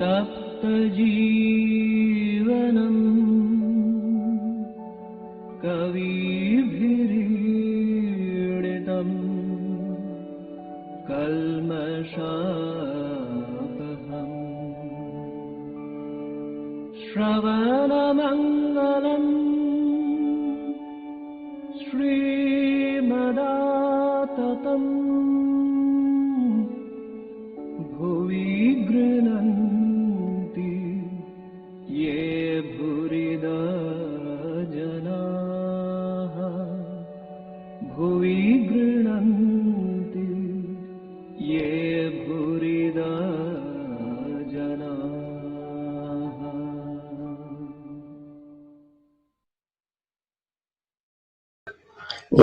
तप्तजीवनं कविभिरीडितं कल्मषापहम् श्रवणमङ्गलम् श्रीमदाततम् भुवि गृह्णन्ति ये भूरिदा जनाः भुवि गृह्णन्ति ये भूरिदा जनाः।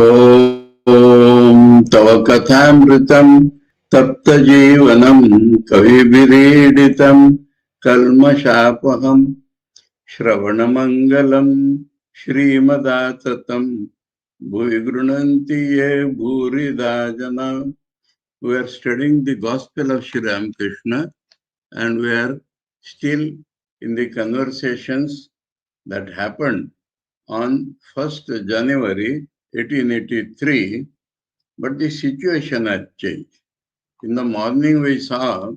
ॐ तव कथामृतं तप्तजीवनं कविभिरीडितं कल्मषापहं श्रवणमङ्गलं श्रीमदाततं भुवि गृह्णन्ति ये भूरिदा जना. We are studying the Gospel of Sri Ramakrishna, and we are still in the conversations that happened on 1st January 1883, but the situation had changed. In the morning we saw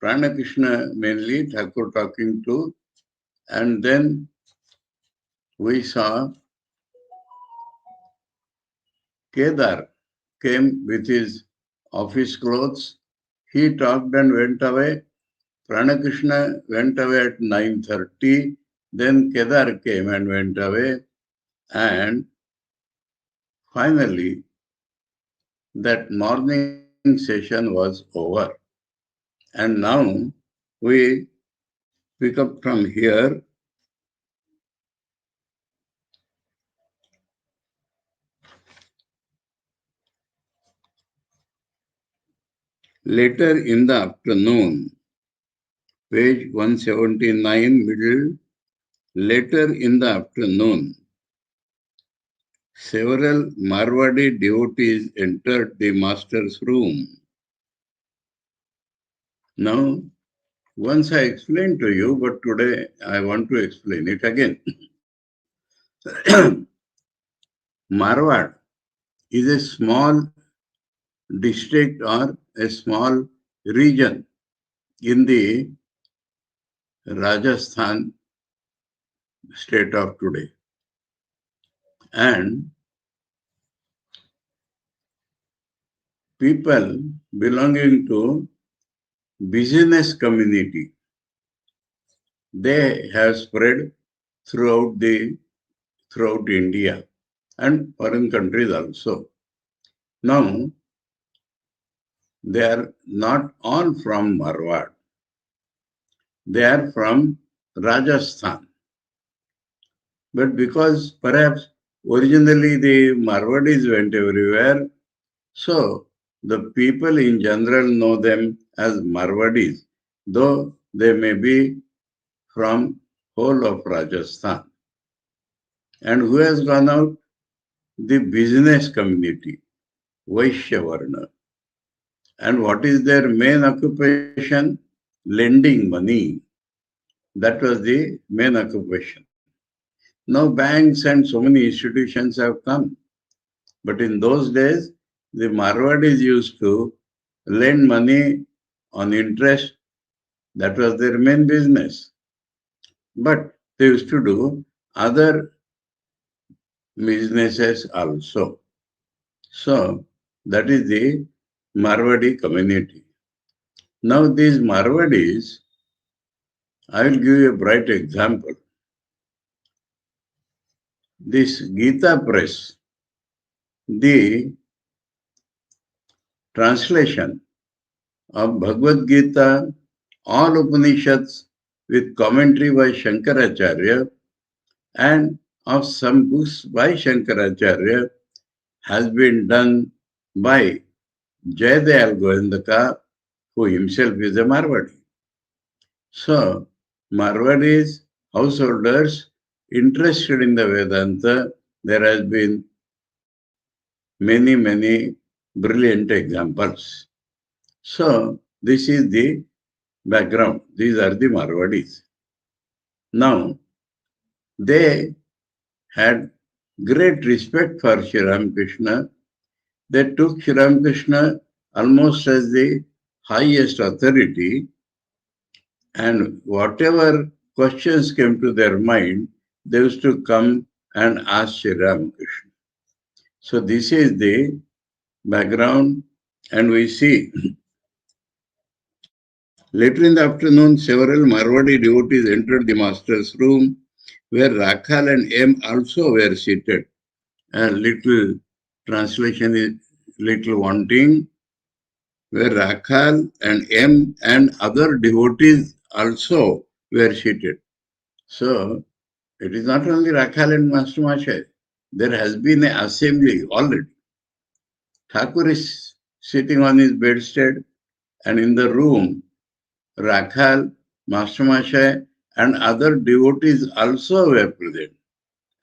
Ramakrishna mainly, Thakur talking to, and then we saw Kedar came with his office clothes. He talked and went away. Ramakrishna went away at 9:30. Then Kedar came and went away. And finally, that morning session was over. And now we pick up from here. Later in the afternoon, page 179, middle, later in the afternoon, several Marwadi devotees entered the master's room. Now, once I explained to you, but today I want to explain it again. Marwad is a small district or a small region in the Rajasthan state of today. And people belonging to business community, they have spread throughout India and foreign countries also. Now, they are not all from Marwad. They are from Rajasthan. But because perhaps originally the Marwadis went everywhere, so the people in general know them as Marwadis, though they may be from whole of Rajasthan. And who has gone out? The business community, Vaishya Varna. And what is their main occupation? Lending money. That was the main occupation. Now banks and so many institutions have come. But in those days, the Marwadis used to lend money on interest. That was their main business. But they used to do other businesses also. So that is the Marwadi community. Now these Marwadis, I will give you a bright example. This Gita Press, the translation of Bhagavad Gita, all Upanishads with commentary by Shankaracharya, and of some books by Shankaracharya has been done by Jayadayal Govindaka, who himself is a Marwadi. So, Marwadis, householders interested in the Vedanta, there has been many brilliant examples. So, this is the background. These are the Marwadis. Now, they had great respect for Sri Ramakrishna. They took Sri Ramakrishna almost as the highest authority, and whatever questions came to their mind, they used to come and ask Sri Ramakrishna. So this is the background, and we see later in the afternoon, several Marwadi devotees entered the master's room, where Rakhal and M also were seated. A little translation is little wanting, where Rakhal and M and other devotees also were seated. So it is not only Rakhal and Master Mashay. There has been an assembly already. Thakur is sitting on his bedstead, and in the room, Rakhal, Master Mashay, and other devotees also were present.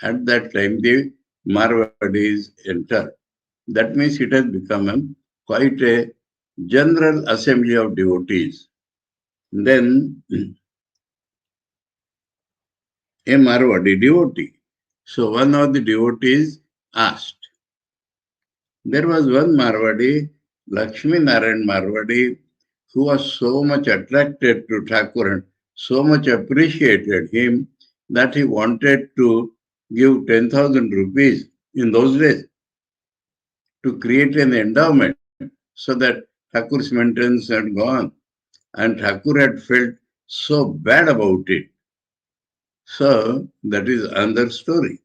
At that time, the Marwadis entered. That means it has become quite a general assembly of devotees. Then, a Marwadi devotee. So one of the devotees asked. There was one Marwadi, Lakshmi Narayan Marwadi, who was so much attracted to Thakur and so much appreciated him that he wanted to give 10,000 rupees in those days to create an endowment so that Thakur's maintenance had gone, and Thakur had felt so bad about it. So that is another story.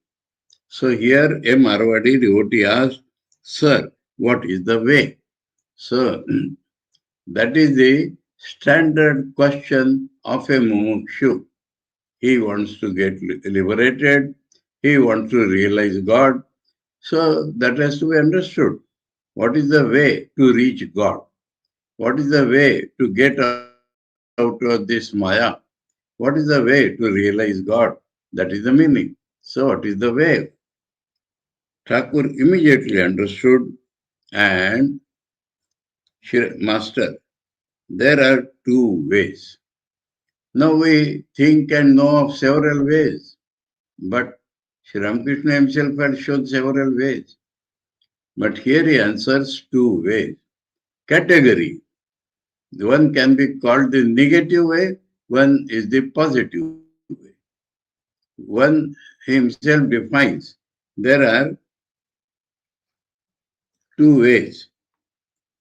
So here a Marwadi devotee asked, Sir, what is the way? So that is the standard question of a mumukshu. He wants to get liberated. He wants to realize God. So that has to be understood. What is the way to reach God? What is the way to get out of this Maya? What is the way to realize God? That is the meaning. So what is the way? Thakur immediately understood, and Master, there are two ways. Now we think and know of several ways, but Sri Ramakrishna himself had shown several ways. But here he answers two ways. Category. One can be called the negative way, one is the positive way. One himself defines there are two ways.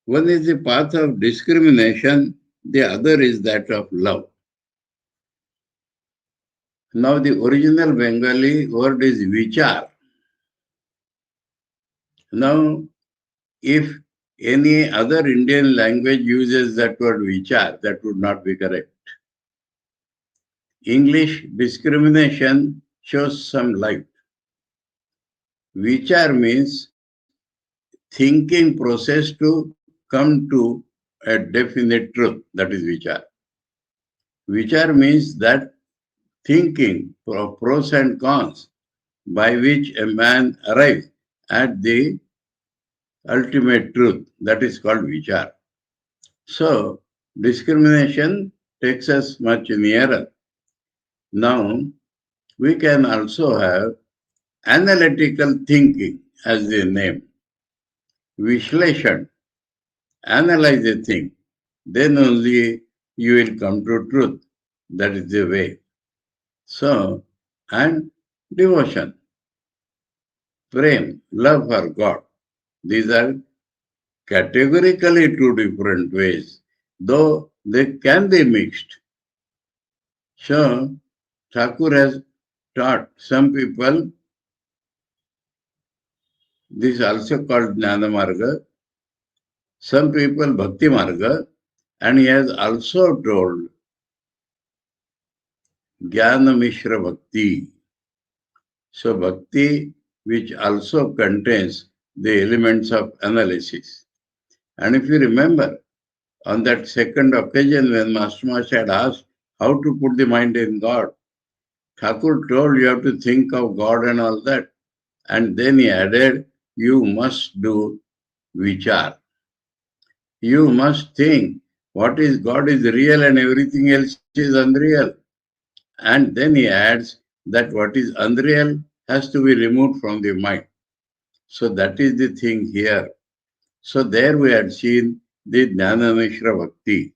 One is the path of discrimination, the other is that of love. Now the original Bengali word is vichar. Now if any other Indian language uses that word vichar, that would not be correct. English discrimination shows some light. Vichar means thinking process to come to a definite truth. That is vichar. Vichar means that thinking of pros and cons by which a man arrives at the ultimate truth. That is called vichar. So, discrimination takes us much nearer. Now, we can also have analytical thinking as the name. Vishleshan, analyze a thing, then only you will come to truth. That is the way. So, and devotion, prem, love for God. These are categorically two different ways, though they can be mixed. So, Thakur has taught some people, this is also called Jnana Marga, some people Bhakti Marga, and he has also told Jnana Mishra Bhakti. So, Bhakti, which also contains the elements of analysis. And if you remember, on that second occasion when Master Maharaj had asked how to put the mind in God, Thakur told you have to think of God and all that. And then he added, you must do vichar. You must think what is God is real and everything else is unreal. And then he adds that what is unreal has to be removed from the mind. So that is the thing here. So there we had seen the Jnana Mishra Bhakti.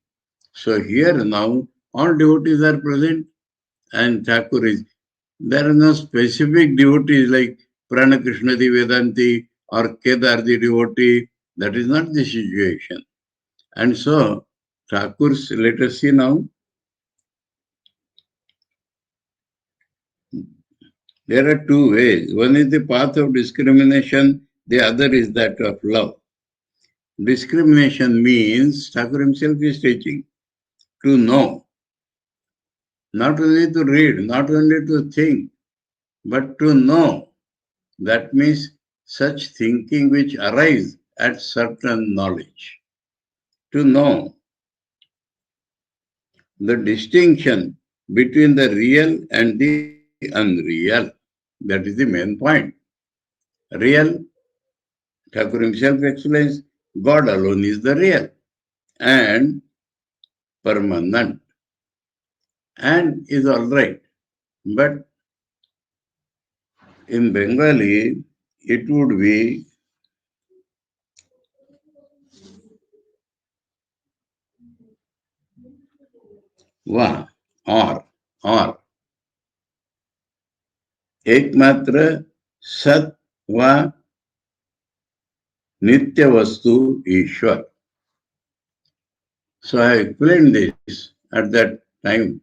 So here now all devotees are present and Thakur is, there are no specific devotees like Pranakrishna the Vedanti or Kedar the devotee. That is not the situation. And so Thakur's, let us see now. There are two ways. One is the path of discrimination, the other is that of love. Discrimination means, Thakur himself is teaching, to know. Not only to read, not only to think, but to know. That means such thinking which arise at certain knowledge. To know the distinction between the real and the unreal. That is the main point. Real, Thakur himself explains, God alone is the real and permanent and is all right. But in Bengali, it would be va or एकमात्र सत व नित्य वस्तु ईश्वर. So I explained this at that time.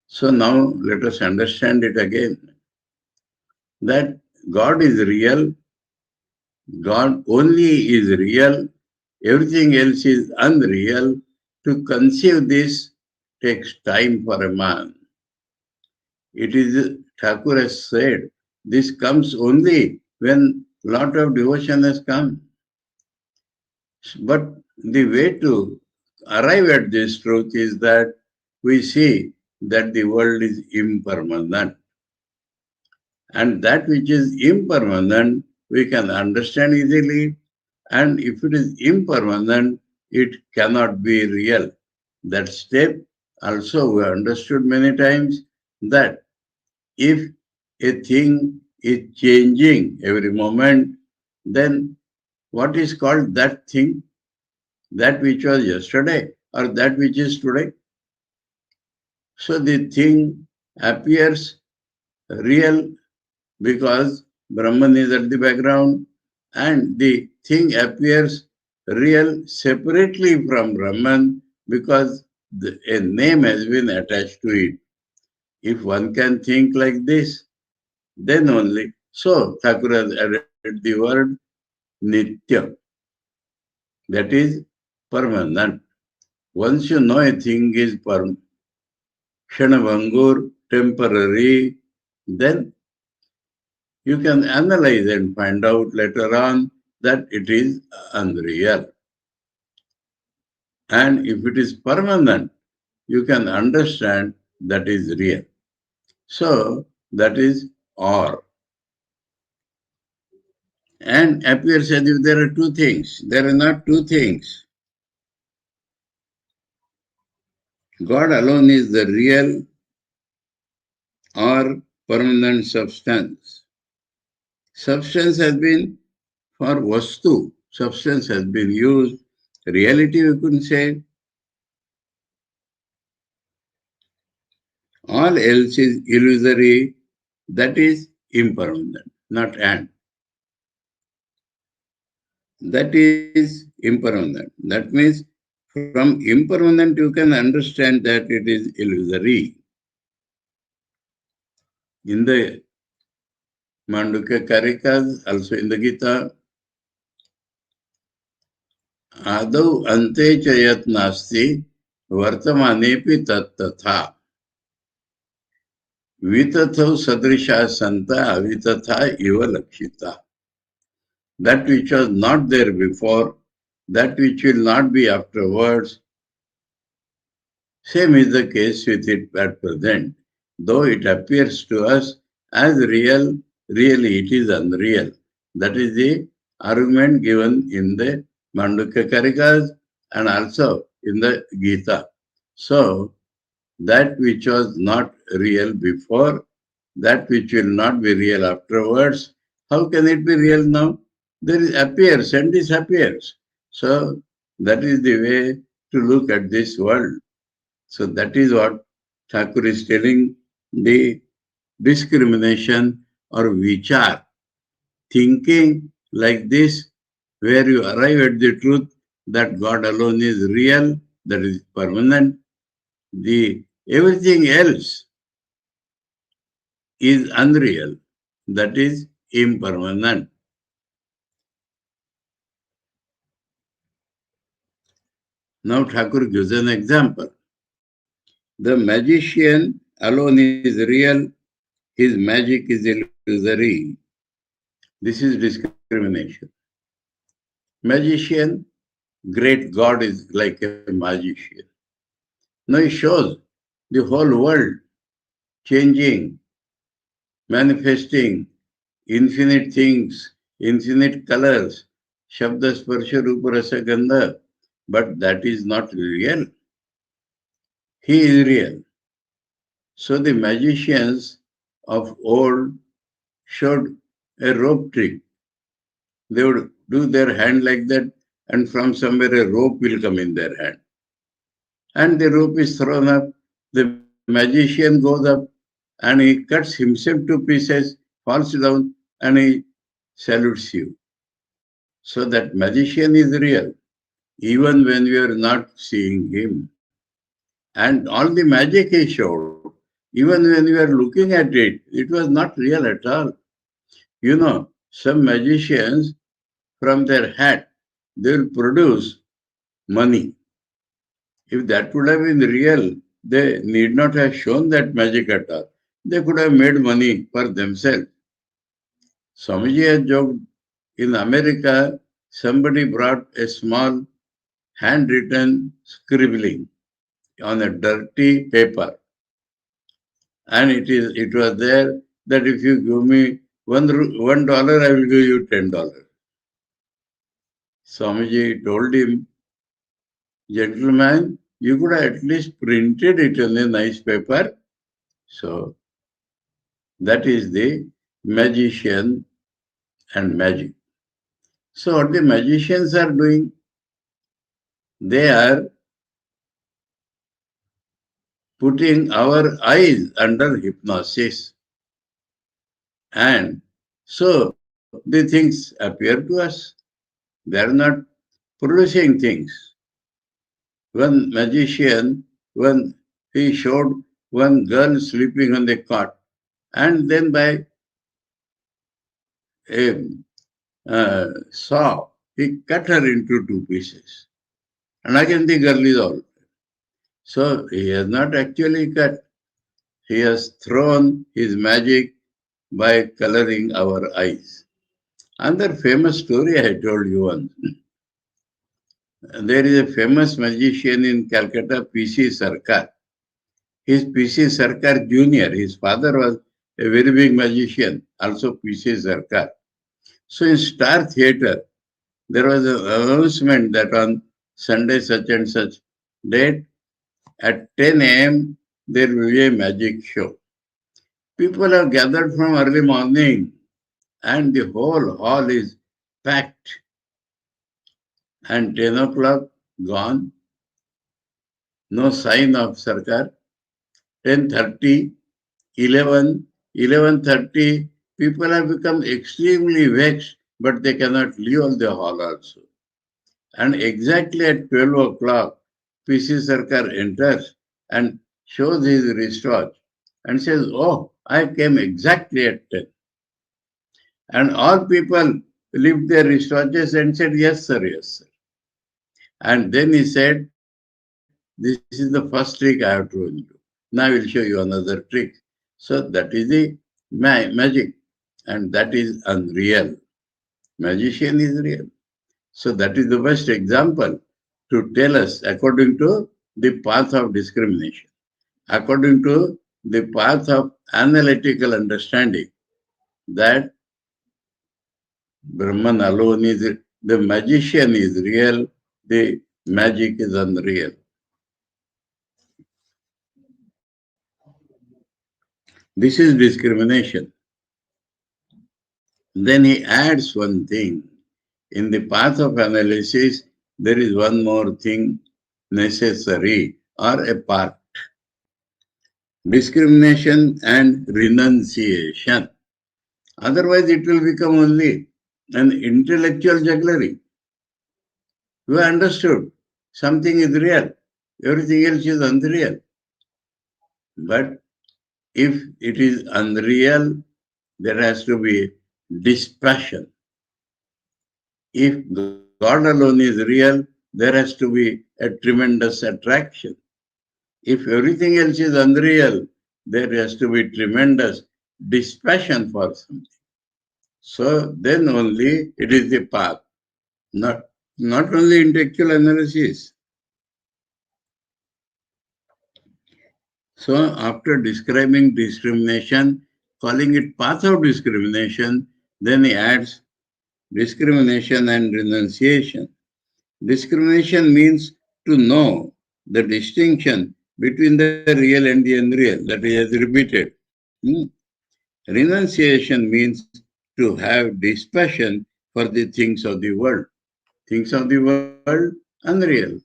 So now let us understand it again. That God is real, God only is real, everything else is unreal. To conceive this takes time for a man. It is, Thakur has said, this comes only when lot of devotion has come. But the way to arrive at this truth is that we see that the world is impermanent. And that which is impermanent, we can understand easily. And if it is impermanent, it cannot be real. That step also we understood many times, that if a thing is changing every moment, then what is called that thing? That which was yesterday or that which is today? So the thing appears real because Brahman is at the background, and the thing appears real separately from Brahman because a name has been attached to it. If one can think like this, then only. So Thakur has added the word Nitya, that is permanent. Once you know a thing is Kshanabhangur, temporary, then you can analyze and find out later on that it is unreal. And if it is permanent, you can understand that is real. So that is or. And appears as if there are two things. There are not two things. God alone is the real or permanent substance. Substance has been for vastu. Substance has been used. Reality, we couldn't say. All else is illusory. That is impermanent, not and. That is impermanent. That means from impermanent you can understand that it is illusory. In the Mandukya Karikas, also in the Gita, Adau ante chayat nasti vartamanepi tat tatha vitathav sadrisha santa avitatha iva lakshita. That which was not there before, that which will not be afterwards, same is the case with it at present. Though it appears to us as real, really it is unreal. That is the argument given in the Mandukya Karikas and also in the Gita. So, that which was not real before, that which will not be real afterwards, how can it be real now? There is appears and disappears. So, that is the way to look at this world. So, that is what Thakur is telling, the discrimination or vichar, thinking like this, where you arrive at the truth that God alone is real, that is permanent. The everything else is unreal, that is impermanent. Now Thakur gives an example. The magician alone is real, his magic is illusory. This is discrimination. Magician, great God is like a magician. Now he shows the whole world changing, manifesting infinite things, infinite colors, Shabda Sparsha Rupa Rasa Gandha, but that is not real. He is real. So the magicians of old showed a rope trick. They would do their hand like that, and from somewhere a rope will come in their hand. And the rope is thrown up, the magician goes up, and he cuts himself to pieces, falls down, and he salutes you. So that magician is real, even when we are not seeing him. And all the magic he showed, even when we are looking at it, it was not real at all. You know, some magicians, from their hat, they will produce money. If that would have been real, they need not have shown that magic at all. They could have made money for themselves. Swamiji has joked, in America, somebody brought a small handwritten scribbling on a dirty paper. And it was there that if you give me $1, I will give you $10. Swamiji told him, gentleman, you could have at least printed it on a nice paper. So that is the magician and magic. So what the magicians are doing, they are putting our eyes under hypnosis. And so the things appear to us. They are not producing things. One magician, he showed one girl sleeping on the cot, and then by a saw, he cut her into two pieces. And again the girl is all. So he has not actually cut. He has thrown his magic by coloring our eyes. Another famous story I told you once. There is a famous magician in Calcutta, P.C. Sarkar. His P.C. Sarkar Jr., his father was a very big magician, also P.C. Sarkar. So in Star Theatre, there was an announcement that on Sunday such and such date, at 10 a.m., there will be a magic show. People have gathered from early morning and the whole hall is packed. And 10 o'clock gone, no sign of Sarkar. 10:30, 11, 11:30, people have become extremely vexed, but they cannot leave the hall also. And exactly at 12 o'clock, P.C. Sarkar enters and shows his wristwatch and says, oh, I came exactly at 10. And all people lifted their wristwatches and said, yes, sir, yes, sir. And then he said, this is the first trick I have told you. Now I will show you another trick. So that is the magic. And that is unreal. Magician is real. So that is the best example to tell us according to the path of discrimination, according to the path of analytical understanding, that Brahman alone is, the magician is real, the magic is unreal. This is discrimination. Then he adds one thing. In the path of analysis, there is one more thing necessary or a part. Discrimination and renunciation. Otherwise, it will become only an intellectual jugglery. You understood something is real, everything else is unreal. But if it is unreal, there has to be dispassion. If God alone is real, there has to be a tremendous attraction. If everything else is unreal, there has to be tremendous dispassion for something. So then only it is the path, not only intellectual analysis. So after describing discrimination, calling it path of discrimination, then he adds discrimination and renunciation. Discrimination means to know the distinction between the real and the unreal, that he has repeated. Renunciation means to have dispassion for the things of the world. Things of the world, unreal.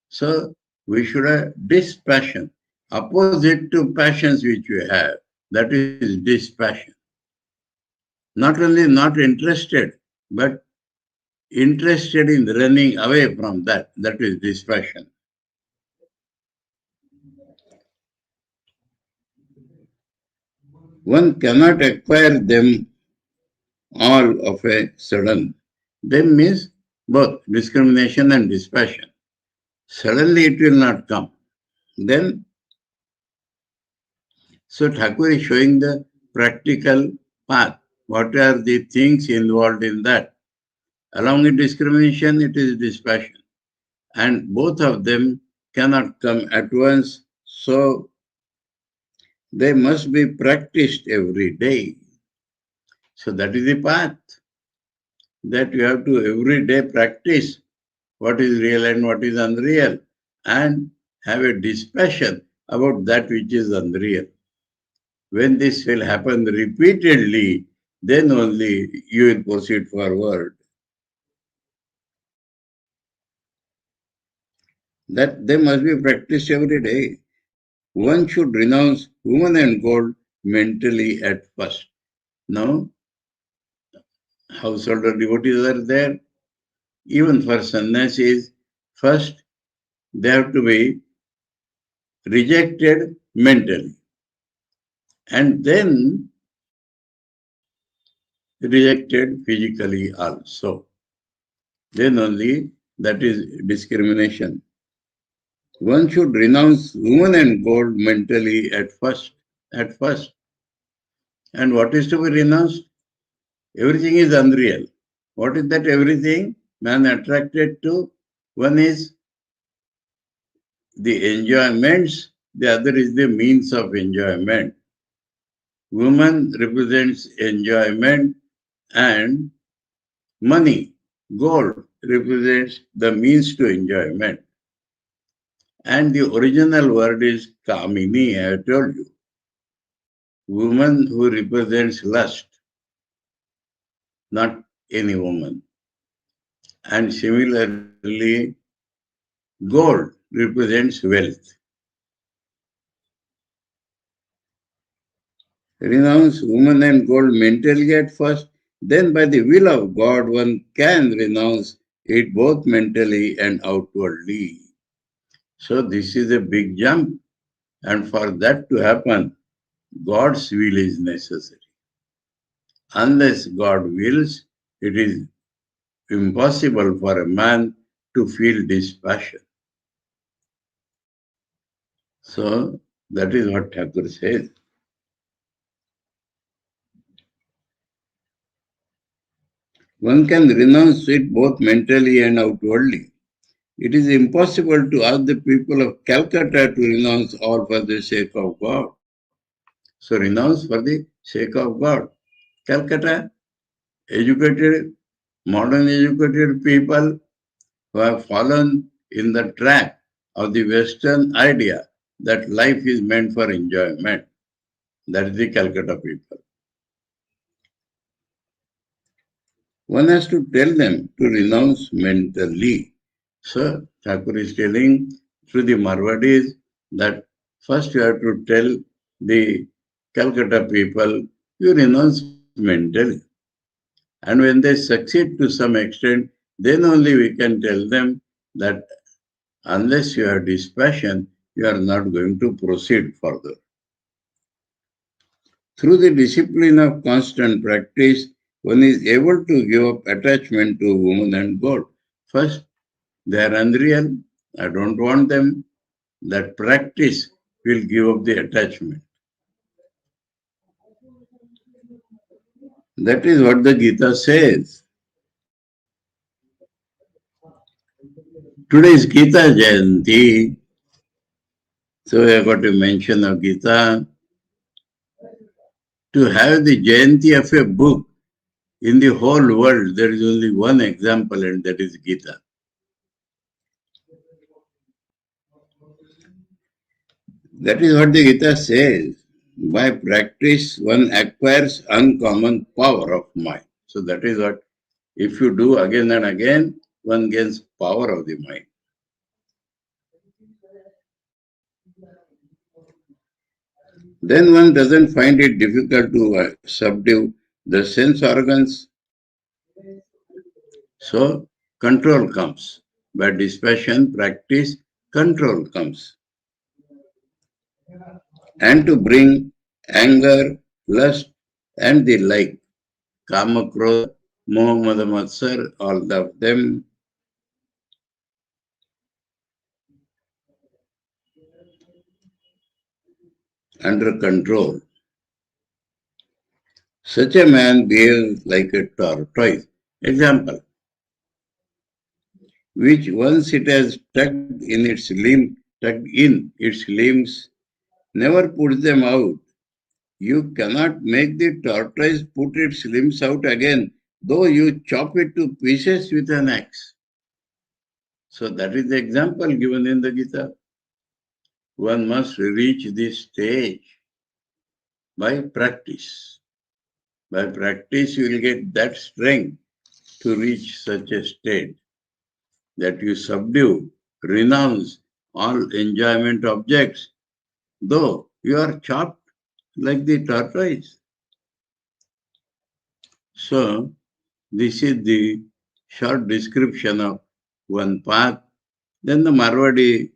So we should have dispassion, opposite to passions which we have, that is dispassion. Not only not interested, but interested in running away from that, that is dispassion. One cannot acquire them all of a sudden. Them means both discrimination and dispassion. Suddenly it will not come. Then, so Thakur is showing the practical path. What are the things involved in that? Along with discrimination, it is dispassion. And both of them cannot come at once. So they must be practiced every day. So that is the path that you have to every day practice what is real and what is unreal and have a dispassion about that which is unreal. When this will happen repeatedly, then only you will proceed forward. That they must be practiced every day. One should renounce woman and gold mentally at first. Now, householder devotees are there. Even for sannyasis, first they have to be rejected mentally and then rejected physically also. Then only that is discrimination. One should renounce woman and gold mentally at first. And what is to be renounced? Everything is unreal. What is that everything? Man attracted to. One is the enjoyments, the other is the means of enjoyment. Woman represents enjoyment and money, gold, represents the means to enjoyment. And the original word is Kamini, I told you. Woman who represents lust, not any woman. And similarly, gold represents wealth. Renounce woman and gold mentally at first, then by the will of God, one can renounce it both mentally and outwardly. So this is a big jump. And for that to happen, God's will is necessary. Unless God wills, it is impossible for a man to feel dispassion. So that is what Thakur says. One can renounce it both mentally and outwardly. It is impossible to ask the people of Calcutta to renounce all for the sake of God. So renounce for the sake of God. Calcutta, educated, modern educated people who have fallen in the trap of the Western idea that life is meant for enjoyment. That is the Calcutta people. One has to tell them to renounce mentally. So, Thakur is telling through the Marwadis that first you have to tell the Calcutta people, you renounce mentally. And when they succeed to some extent, then only we can tell them that unless you have dispassion, you are not going to proceed further. Through the discipline of constant practice, one is able to give up attachment to woman and God. First, they are unreal. I don't want them. That practice will give up the attachment. That is what the Gita says. Today is Gita Jayanti. So we have got to mention of Gita. To have the Jayanti of a book in the whole world, there is only one example, and that is Gita. That is what the Gita says. By practice, one acquires uncommon power of mind. So that is what, if you do again and again, one gains power of the mind. Then one doesn't find it difficult to subdue the sense organs. So control comes. By dispassion practice, control comes. And to bring anger, lust, and the like, Kama, Krodha, Moha, Mada, Matsar, all of them under control. Such a man behaves like a tortoise. Example, which once it has tucked in its limbs, never puts them out. You cannot make the tortoise put its limbs out again, though you chop it to pieces with an axe. So that is the example given in the Gita. One must reach this stage by practice. By practice, you will get that strength to reach such a state that you subdue, renounce all enjoyment objects, though you are chopped like the tortoise. So, this is the short description of one path. Then the Marwadi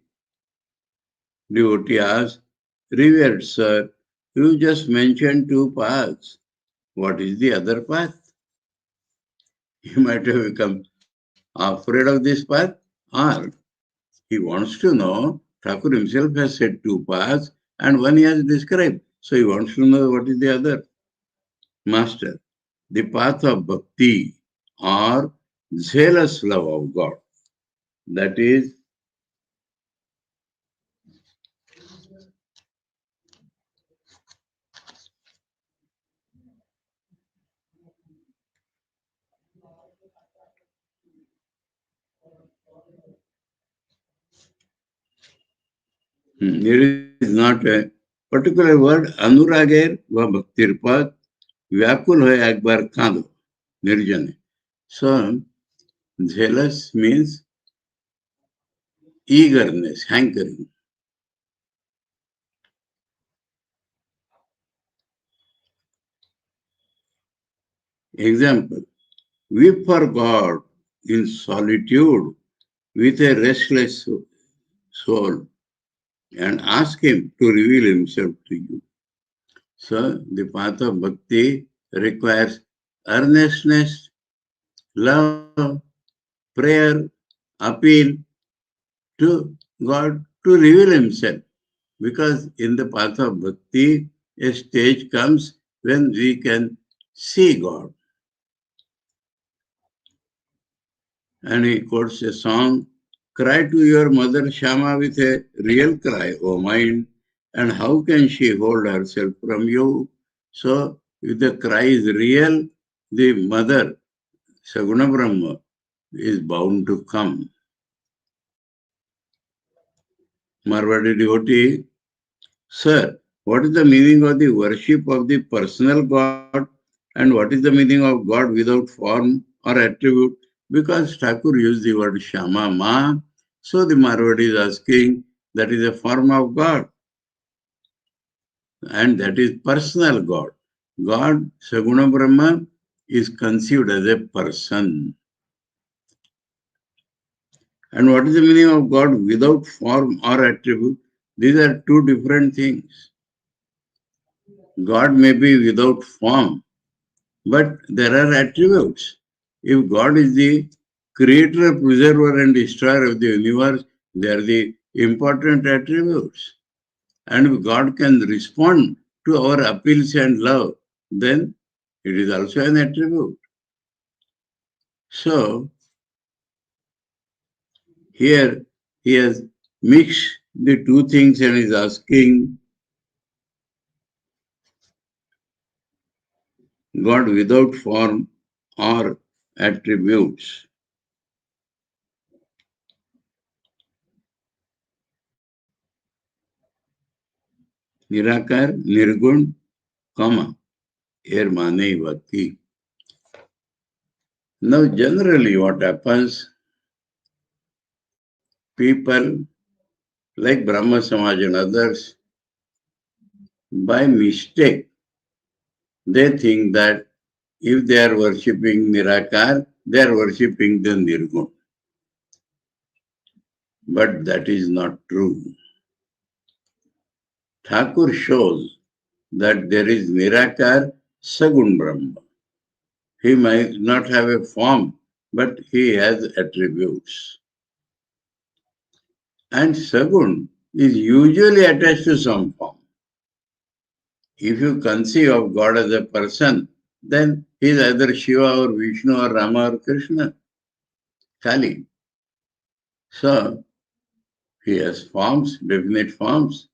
devotee asked, Revered sir, you just mentioned two paths. What is the other path? He might have become afraid of this path, or he wants to know. Thakur himself has said two paths, and one he has described. So he wants to know what is the other. Master, the path of bhakti or zealous love of God. That is, it is not a particular word. Anurager va bhaktir path vyakul hai ekbar kando nirjane. So, zealous means eagerness, hankering. Example, weep for God in solitude with a restless soul and ask Him to reveal Himself to you. So, the path of bhakti requires earnestness, love, prayer, appeal to God to reveal Himself. Because in the path of bhakti, a stage comes when we can see God. And he quotes a song, Cry to your mother Shama with a real cry, O mind, and how can she hold herself from you? So, if the cry is real, the mother, Saguna Brahma, is bound to come. Marwadi devotee, sir, what is the meaning of the worship of the personal God and what is the meaning of God without form or attribute? Because Thakur used the word Shama Ma, so the Marwadi is asking that is a form of God and that is personal God. God, Saguna Brahma, is conceived as a person. And what is the meaning of God without form or attribute? These are two different things. God may be without form, but there are attributes. If God is the creator, preserver, and destroyer of the universe, they are the important attributes. And if God can respond to our appeals and love, then it is also an attribute. So, here he has mixed the two things and is asking God without form or attributes. Nirakar, Nirgun, comma, here mane bhakti. Now, generally, what happens, people like Brahma Samaj and others, by mistake, they think that if they are worshipping Nirakar, they are worshipping the Nirgun. But that is not true. Thakur shows that there is Nirakar Sagun Brahma. He might not have a form, but he has attributes. And Sagun is usually attached to some form. If you conceive of God as a person, then he is either Shiva or Vishnu or Rama or Krishna, Kali. So, he has forms, definite forms.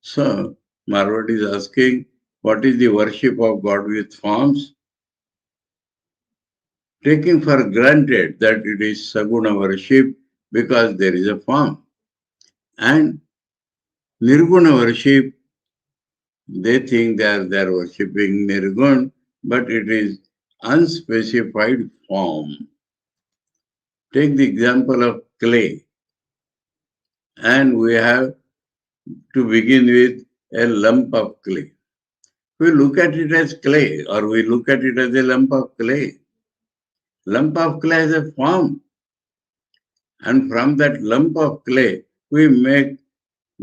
So, Marwadi is asking, what is the worship of God with forms? Taking for granted that it is Saguna worship because there is a form. And Nirguna worship, they think they are worshipping Nirgun, but it is unspecified form. Take the example of clay. And we have to begin with a lump of clay. We look at it as clay or we look at it as a lump of clay. Lump of clay is a form. And from that lump of clay, we make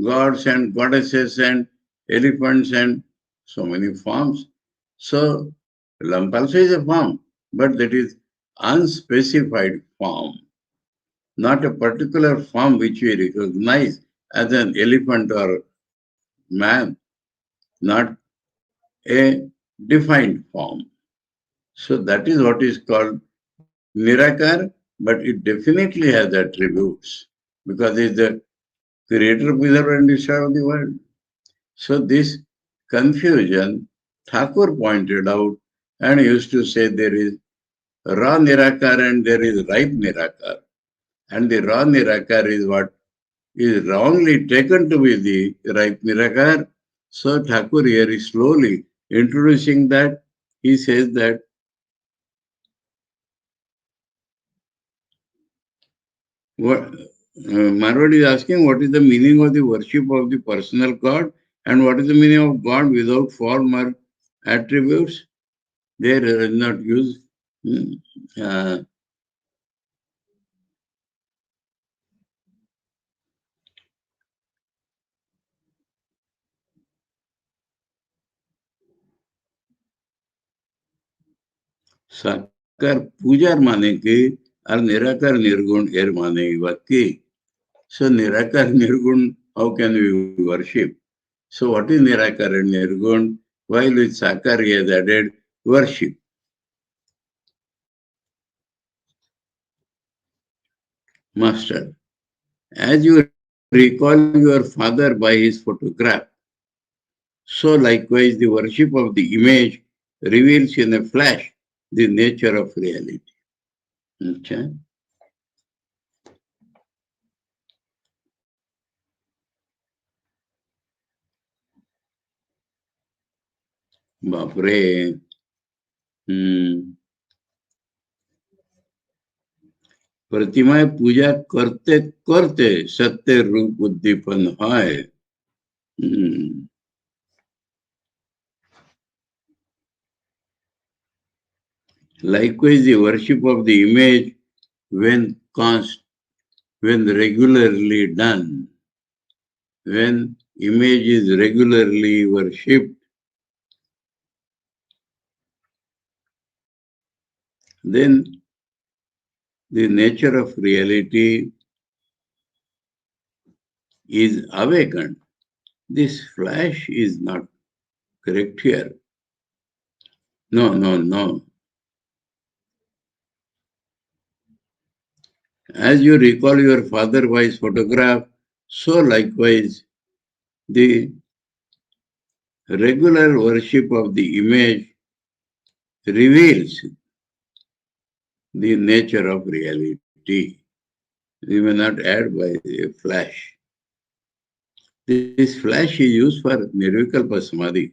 gods and goddesses and elephants and so many forms. So, lump also is a form, but that is unspecified form, not a particular form which we recognize as an elephant or man, not a defined form. So that is what is called Nirakar, but it definitely has attributes because it is the creator, preserver, and destroyer of the world. So this confusion, Thakur pointed out and used to say there is raw Nirakar and there is ripe Nirakar. And the raw Nirakar is what is wrongly taken to be the ripe Nirakar. So Thakur here is slowly introducing that. He says that what Marwadi is asking what is the meaning of the worship of the personal God and what is the meaning of God without form or attributes. There is not used. Uh, साकार पूजार माने की और निराकार निर्गुण एर माने की so nirakar nirgun how can we worship so what is nirakar and nirgun while with sakar he has added worship master as you recall your father by his photograph so likewise the worship of the image reveals in a flash the nature of reality. Okay. बापरे. प्रतिमा पूजा करते करते सत्य रूप उद्दीपन है. Likewise, the worship of the image, when regularly done, when image is regularly worshipped, then the nature of reality is awakened. This flash is not correct here. No. As you recall your father-wise photograph, so likewise the regular worship of the image reveals the nature of reality. We may not add by a flash. This flash is used for Nirvikalpa Samadhi.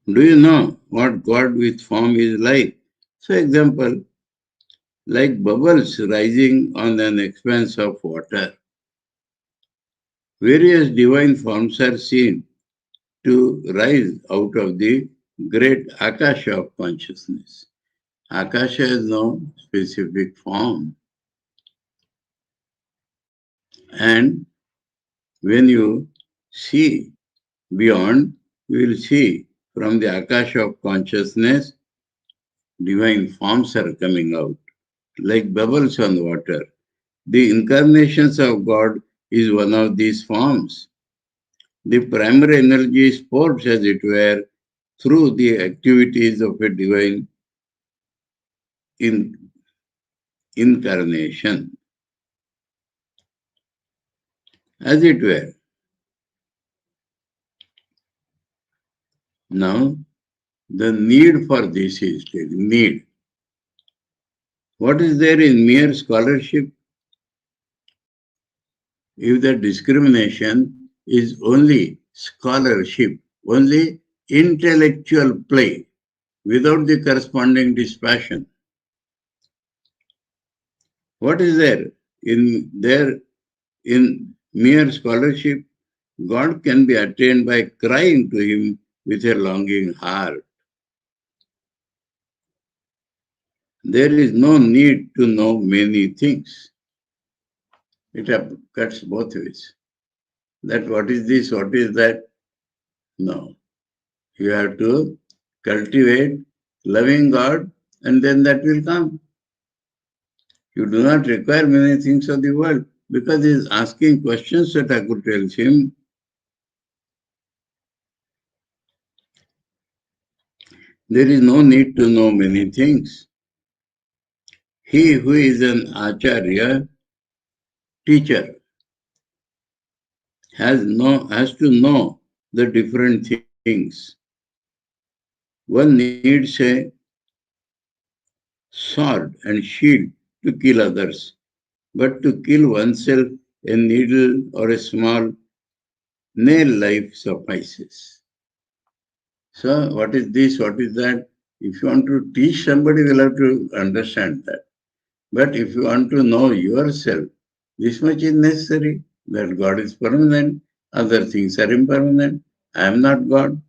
Do you know what God with form is like? So example, like bubbles rising on an expanse of water. Various divine forms are seen to rise out of the great Akasha of consciousness. Akasha has no specific form. And when you see beyond, you will see from the Akasha of consciousness, divine forms are coming out, like bubbles on water. The incarnations of God is one of these forms. The primary energy sports, as it were, through the activities of a divine incarnation, as it were. Now, the need for this is need. What is there in mere scholarship? If the discrimination is only scholarship, only intellectual play, without the corresponding dispassion, what is there? In mere scholarship, God can be attained by crying to him with a longing heart. There is no need to know many things. It cuts both ways. That what is this, what is that? No. You have to cultivate loving God, and then that will come. You do not require many things of the world, because he is asking questions that Thakur tells him. There is no need to know many things. He who is an acharya, teacher, has to know the different things. One needs a sword and shield to kill others, but to kill oneself, a needle or a small nail life suffices. So what is this, what is that? If you want to teach somebody, will have to understand that. But if you want to know yourself, this much is necessary, that God is permanent, other things are impermanent. I am not God.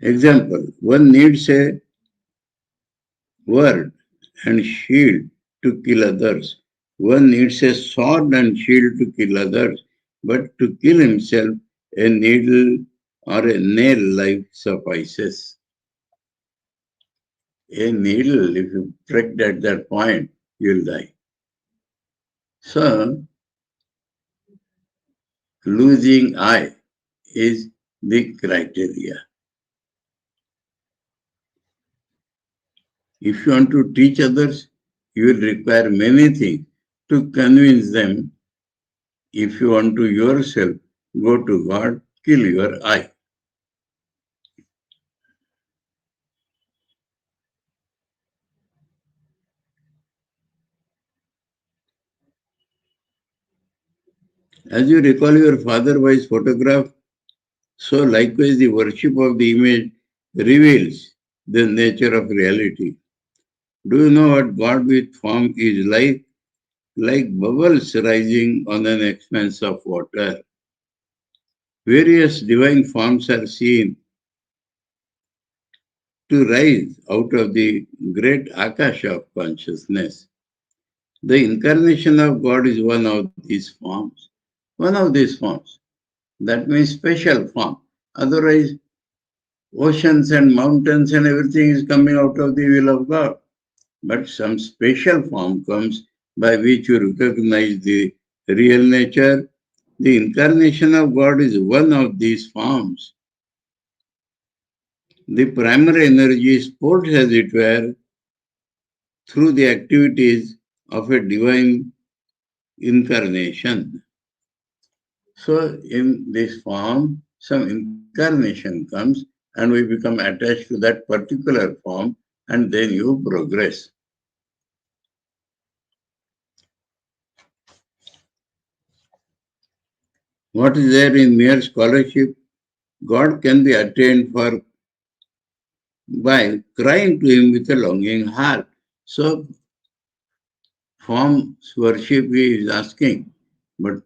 Example, one needs a word and shield to kill others. One needs a sword and shield to kill others. But to kill himself, a needle or a nail life suffices. A needle, if you pricked at that point, you'll die. So, losing I is the criteria. If you want to teach others, you will require many things to convince them. If you want to yourself go to God, kill your I. As you recall your father by his photograph, so likewise the worship of the image reveals the nature of reality. Do you know what God with form is like? Like bubbles rising on an expanse of water. Various divine forms are seen to rise out of the great akasha of consciousness. The incarnation of God is one of these forms. One of these forms. That means special form. Otherwise, oceans and mountains and everything is coming out of the will of God. But some special form comes by which you recognize the real nature. The incarnation of God is one of these forms. The primary energy sports, as it were, through the activities of a divine incarnation. So, in this form, some incarnation comes and we become attached to that particular form, and then you progress. What is there in mere scholarship? God can be attained by crying to him with a longing heart. So, form worship he is asking, but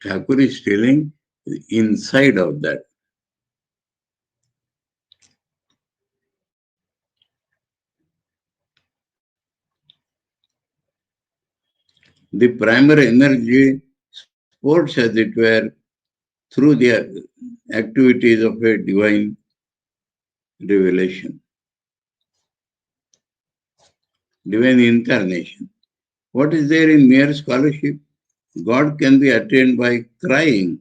Thakur is telling inside of that. The primary energy sports, as it were, through the activities of a divine revelation, divine incarnation. What is there in mere scholarship? God can be attained by crying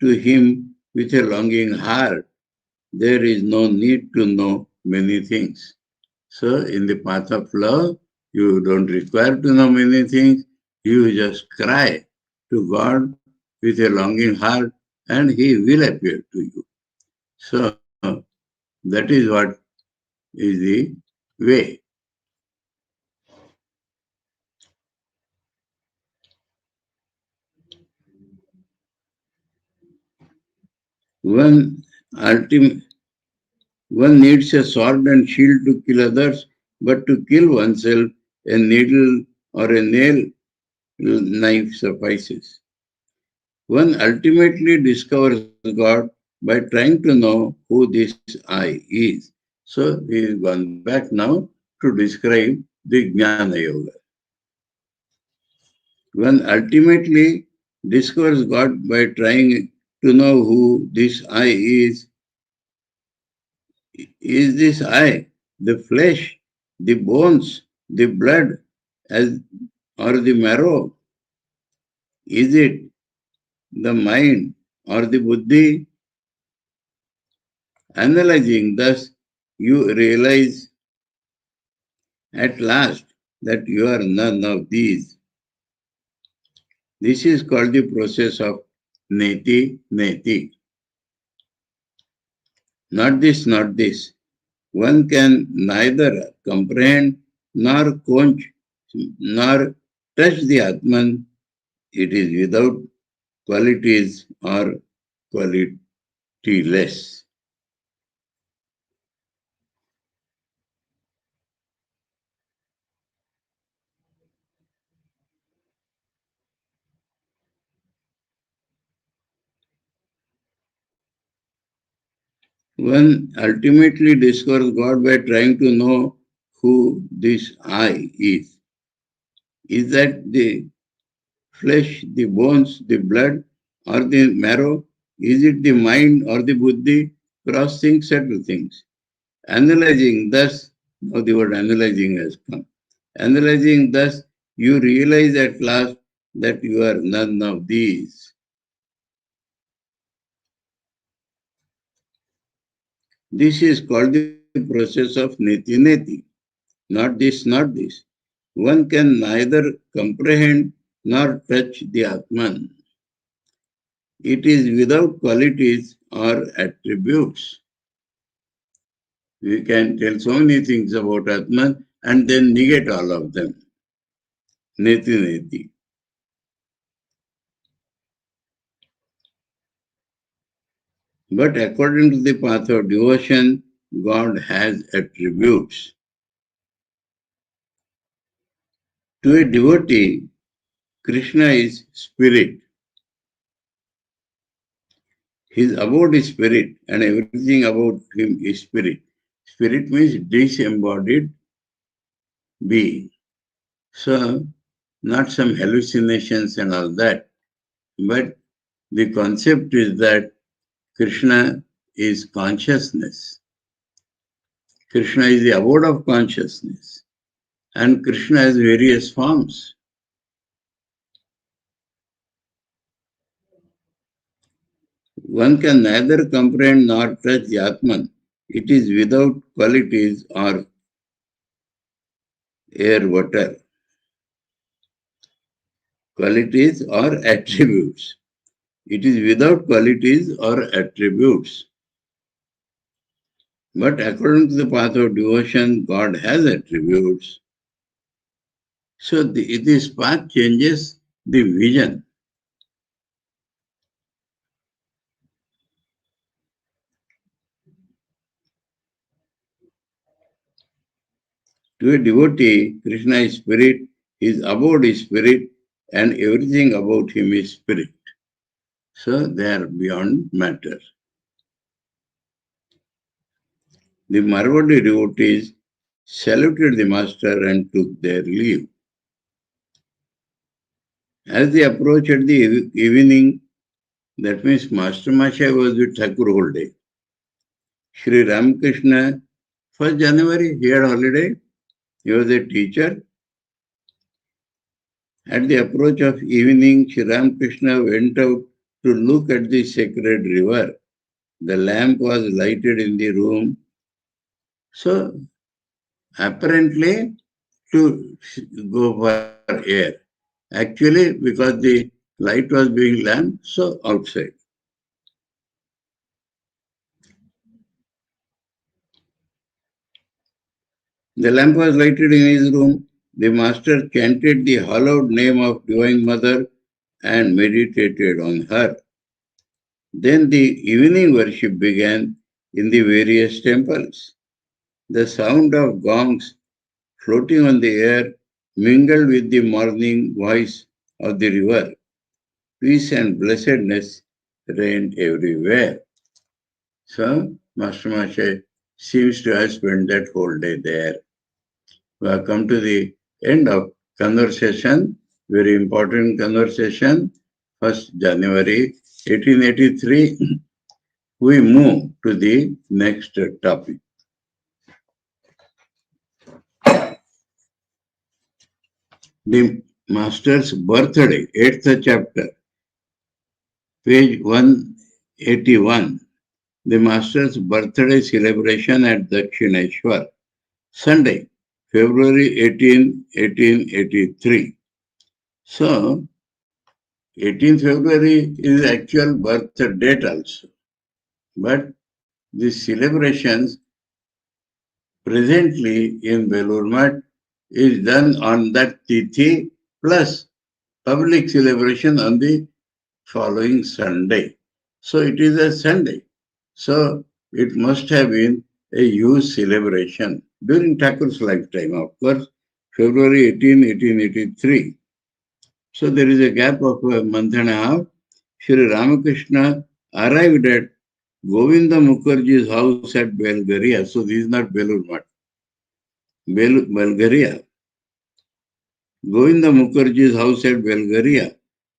to him with a longing heart. There is no need to know many things. So, in the path of love, you don't require to know many things. You just cry to God with a longing heart, and he will appear to you. So, that is what is the way. One ultimate, one needs a sword and shield to kill others, but to kill oneself, a needle or a nail knife suffices. One ultimately discovers God by trying to know who this I is. So he is gone back now to describe the Jnana Yoga. One ultimately discovers God by trying to know who this I is. Is this I the flesh, the bones, the blood, as or the marrow? Is it the mind or the buddhi? Analyzing thus, you realize at last that you are none of these. This is called the process of neti neti. Not this, not this. One can neither comprehend nor quench nor touch the Atman. It is without qualities or qualityless. One ultimately discovers God by trying to know who this I is. Is that the flesh, the bones, the blood, or the marrow? Is it the mind or the buddhi? Cross things, settle things. Analyzing thus, now the word analyzing has come. Analyzing thus, you realize at last that you are none of these. This is called the process of neti neti. Not this, not this. One can neither comprehend nor touch the Atman. It is without qualities or attributes. We can tell so many things about Atman and then negate all of them. Neti neti. But according to the path of devotion, God has attributes. To a devotee, Krishna is spirit. His abode is spirit, and everything about him is spirit. Spirit means disembodied being. So, not some hallucinations and all that, but the concept is that Krishna is consciousness. Krishna is the abode of consciousness, and Krishna has various forms. One can neither comprehend nor touch the Atman. It is without qualities or air, water. Qualities or attributes. It is without qualities or attributes. But according to the path of devotion, God has attributes. So this path changes the vision. To a devotee, Krishna is spirit, his abode is spirit, and everything about him is spirit. So they are beyond matter. The Marwadi devotees saluted the master and took their leave. As they approached the evening, that means Master Masha was with Thakur whole day. Sri Ramakrishna, 1st January, he had holiday. He was a teacher. At the approach of evening, Sri Ramakrishna went out to look at the sacred river. The lamp was lighted in the room. So, apparently, to go for air. Actually, because the light was being lamp, so outside. The lamp was lighted in his room. The master chanted the hallowed name of Divine Mother and meditated on her. Then the evening worship began in the various temples. The sound of gongs floating on the air mingled with the morning voice of the river. Peace and blessedness reigned everywhere. So, Master Masha seems to have spent that whole day there. We have come to the end of conversation, very important conversation, 1st January 1883. We move to the next topic. The Master's birthday, 8th chapter, page 181. The Master's birthday celebration at Dakshineshwar, Sunday, February 18, 1883. So, 18th February is the actual birth date also. But the celebrations presently in Belur Math is done on that Tithi plus public celebration on the following Sunday. So it is a Sunday. So it must have been a huge celebration during Thakur's lifetime, of course, February 18, 1883. So there is a gap of a month and a half. Sri Ramakrishna arrived at Govinda Mukherjee's house at Belgaria. So this is not Belur Math. Belgaria. Govinda Mukherjee's house at Belgaria,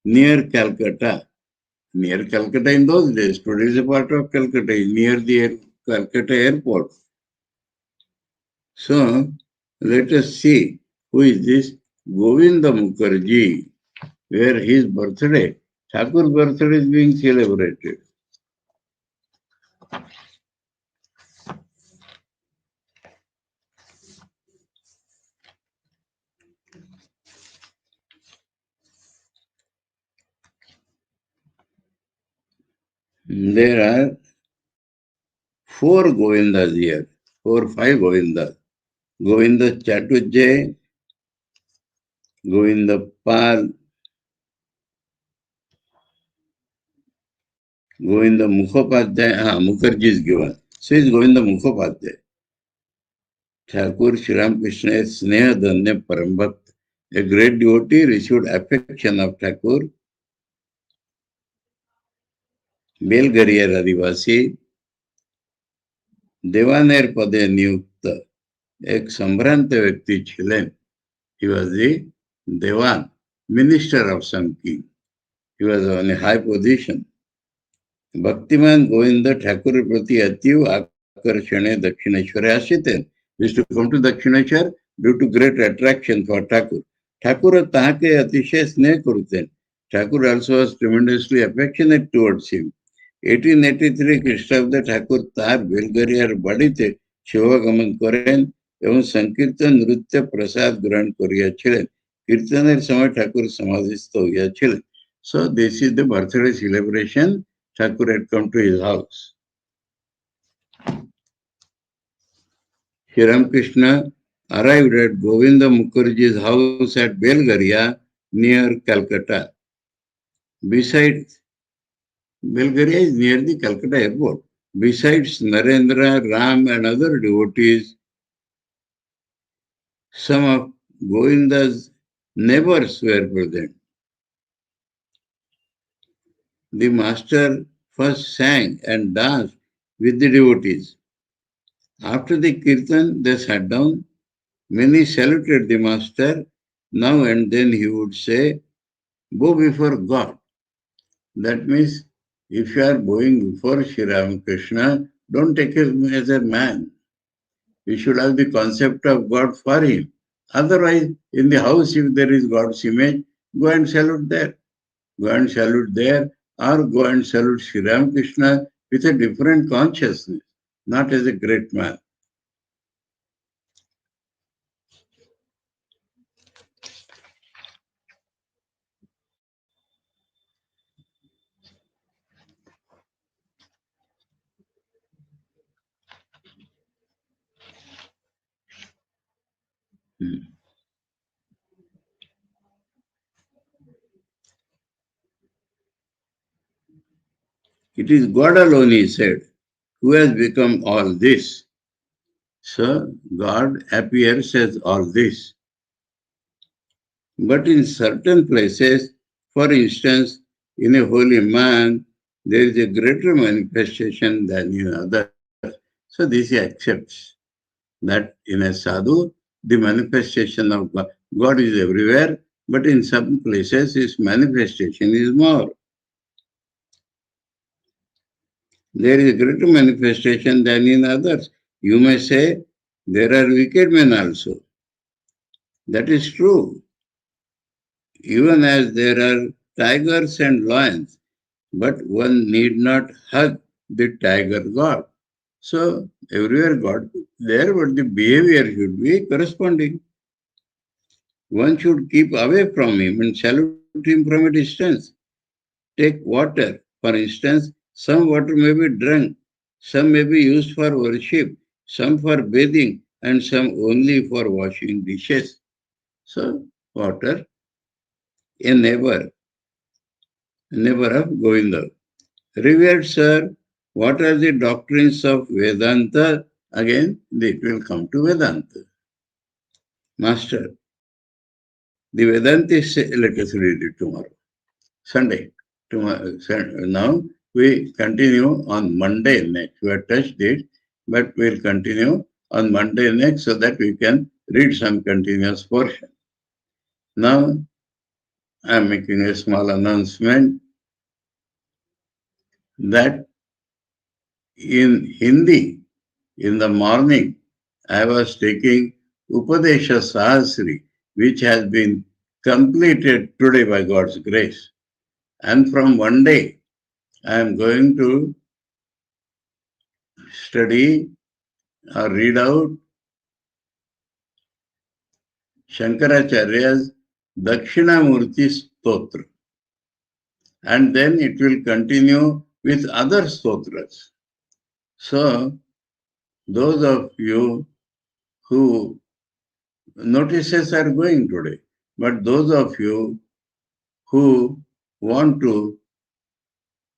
near Calcutta. Near Calcutta in those days. Today is a part of Calcutta, near the Calcutta airport. So let us see who is this Govinda Mukherjee, where his birthday, Thakur's birthday is being celebrated. There are 4 Govindas here, 4, 5 Govindas. Govinda Chatujay, Govinda Pal, Govinda Mukhopadhyay, Mukherjee is given. So is Govinda Mukhopadhyay. Thakur Sri Ramakrishna Sneha Dhanya Parambhakt, a great devotee, received affection of Thakur. बेलगरिया आदिवासी देवानेर पदे नियुक्त एक संभ्रांत व्यक्ति छिलेन. He was the Devan, minister of some king. He was on a high position. भक्तिमान Govind Thakur प्रति अतीव आकर्षणे Dakshineswar आश्रितेन. Used to come to Dakshineshwar due to great attraction for Thakur. Thakur ताके अतिशय स्नेह करुतेन. Thakur also was tremendously affectionate towards him. 1883 খ্রিস্টাব্দে ঠাকুর তার বেলগরিয়ার বাড়িতে সেবাগমন করেন এবং সংকীর্তন নৃত্য প্রসাদ গ্রহণ করিয়াছিলেন. কীর্তনের সময় ঠাকুর সমাধিস্থ হইয়াছিলেন. So this is the birthday celebration. Thakur had come to his house. Sri Ramakrishna arrived at Govinda Mukherjee's house at Belgaria near Calcutta. Besides, Belgaria is near the Calcutta airport. Besides Narendra, Ram and other devotees, some of Govinda's neighbors were present. The master first sang and danced with the devotees. After the kirtan, they sat down. Many saluted the master. Now and then he would say, "Bow before God." That means, if you are bowing before Sri Ramakrishna, don't take him as a man. You should have the concept of God for him. Otherwise, in the house, if there is God's image, go and salute there. Go and salute there, or go and salute Sri Ramakrishna with a different consciousness, not as a great man. It is God alone, he said, who has become all this. So God appears as all this. But in certain places, for instance, in a holy man, there is a greater manifestation than in others. So this he accepts, that in a sadhu, the manifestation of God is everywhere, but in some places his manifestation is more. There is a greater manifestation than in others. You may say, there are wicked men also. That is true. Even as there are tigers and lions, but one need not hug the tiger God. So everywhere God is there, but the behavior should be corresponding. One should keep away from him and salute him from a distance. Take water, for instance. Some water may be drunk, some may be used for worship, some for bathing, and some only for washing dishes. So water, a neighbor of Govinda. Revered sir, what are the doctrines of Vedanta? Again, it will come to Vedanta. Master, the Vedantists say, let us read it tomorrow, Sunday. Now we continue on Monday next. We have touched it, but we'll continue on Monday next so that we can read some continuous portion. Now, I am making a small announcement that in Hindi, in the morning, I was taking Upadesha Sahasri, which has been completed today by God's grace. And from one day, I am going to study or read out Shankaracharya's Dakshinamurti Stotra. And then it will continue with other stotras. So, those of you who notices are going today, but those of you who want to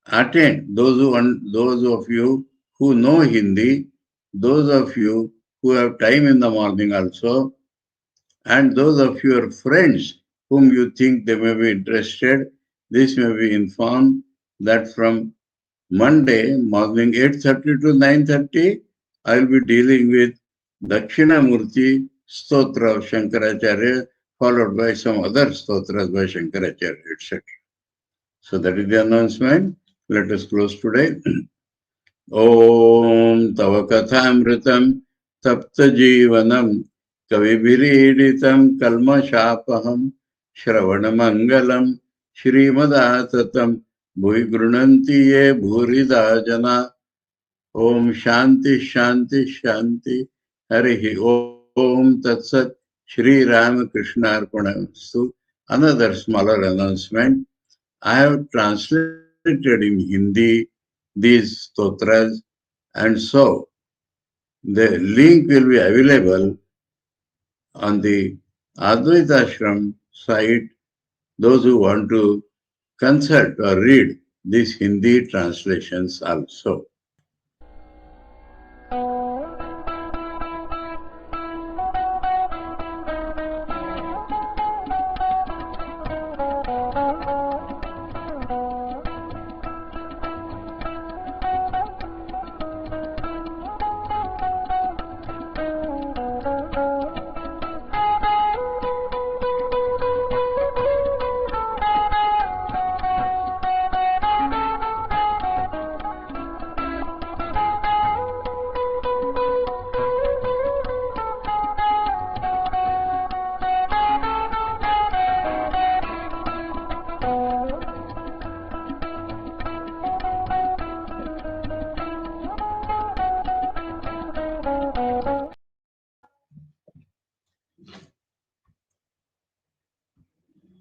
attend, those of you who know Hindi, those of you who have time in the morning also, and those of your friends whom you think they may be interested, this may be informed that from Monday morning 8:30 to 9:30, I will be dealing with Dakshinamurti Stotra of Shankaracharya, followed by some other stotras by Shankaracharya, etc. So that is the announcement. Let us close today. Om Tava Kathāmritam Tapta Jivanam Kavibiridhitam Kalmashapaham Shravanamangalam Shrimadaatatam Bhui Grunanti Ye Bhurida Jana. Om Shanti Shanti Shanti Harihi Om Tatsat Sri Ramakrishna Arpanamastu. Another smaller announcement. I have translated in Hindi these stotras, and so the link will be available on the Advaita Ashram site. Those who want to consult or read these Hindi translations also.